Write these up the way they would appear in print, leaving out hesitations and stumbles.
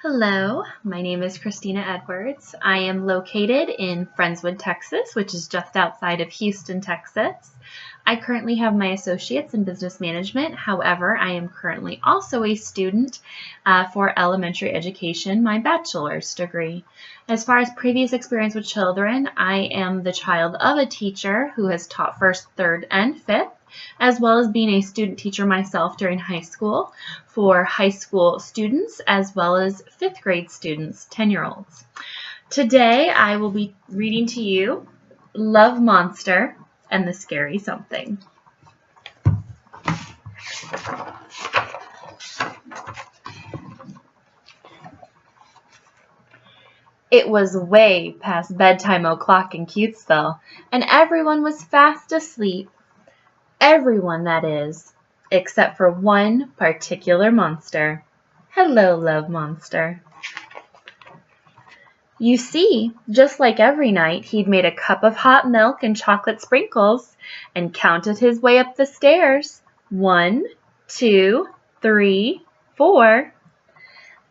Hello, my name is Christina Edwards. I am located in Friendswood, Texas, which is just outside of Houston, Texas. I currently have my associates in business management. However, I am currently also a student for elementary education, my bachelor's degree. As far as previous experience with children, I am the child of a teacher who has taught first, third, and fifth, as well as being a student teacher myself during high school for high school students as well as fifth grade students, 10-year-olds. Today I will be reading to you Love Monster and the Scary Something. It was way past bedtime o'clock in Cutesville, and everyone was fast asleep. Everyone, that is, except for one particular monster. Hello, Love Monster. You see, just like every night, he'd made a cup of hot milk and chocolate sprinkles and counted his way up the stairs. 1, 2, 3, 4.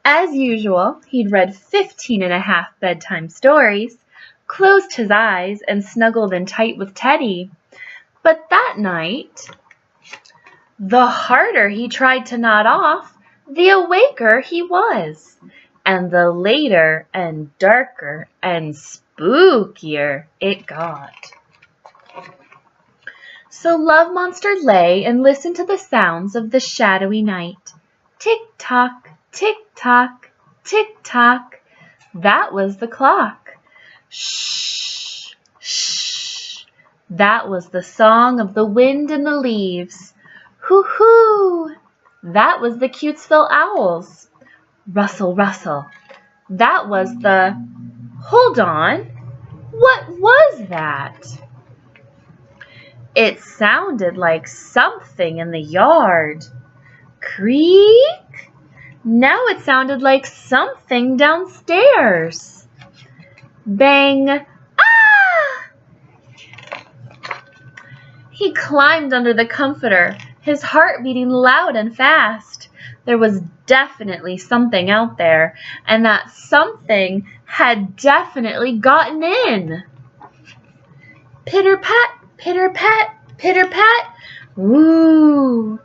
As usual, he'd read 15.5 bedtime stories, closed his eyes, and snuggled in tight with Teddy. But that night, the harder he tried to nod off, the awaker he was, and the later and darker and spookier it got. So Love Monster lay and listened to the sounds of the shadowy night. Tick-tock, tick-tock, tick-tock. That was the clock. Shh, shh. That was the song of the wind in the leaves. Hoo-hoo! That was the Cutesville owls. Rustle, rustle. That was the... Hold on. What was that? It sounded like something in the yard. Creak? Now it sounded like something downstairs. Bang! He climbed under the comforter, his heart beating loud and fast. There was definitely something out there, and that something had definitely gotten in. Pitter-pat, pitter-pat, pitter-pat. Woo!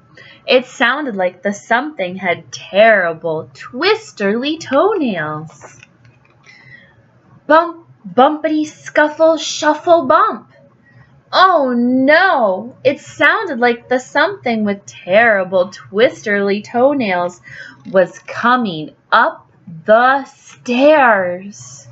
It sounded like the something had terrible, twisterly toenails. Bump, bumpity, scuffle, shuffle, bump. Oh no! It sounded like the something with terrible, twisterly toenails was coming up the stairs.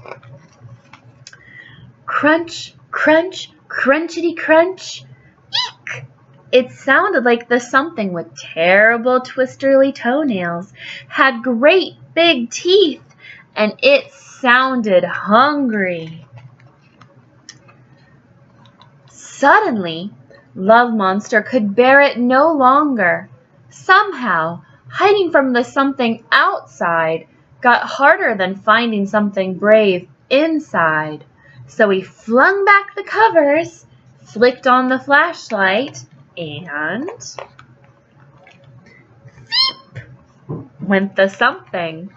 Crunch, crunch, crunchity crunch. Eek! It sounded like the something with terrible, twisterly toenails had great big teeth, and it sounded hungry. Suddenly, Love Monster could bear it no longer. Somehow, hiding from the something outside got harder than finding something brave inside. So he flung back the covers, flicked on the flashlight, and... Veep! Went the something.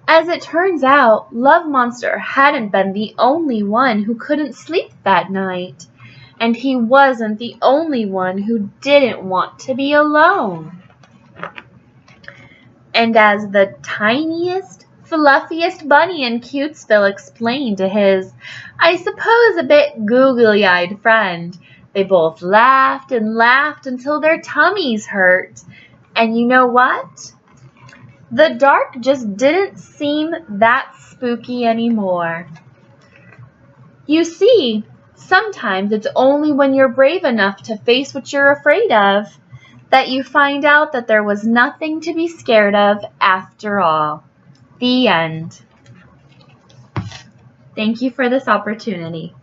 As it turns out, Love Monster hadn't been the only one who couldn't sleep that night, and he wasn't the only one who didn't want to be alone. And as the tiniest, fluffiest bunny in Cutesville explained to his, I suppose a bit googly-eyed friend, they both laughed and laughed until their tummies hurt. And you know what? The dark just didn't seem that spooky anymore. You see, sometimes it's only when you're brave enough to face what you're afraid of that you find out that there was nothing to be scared of after all. The end. Thank you for this opportunity.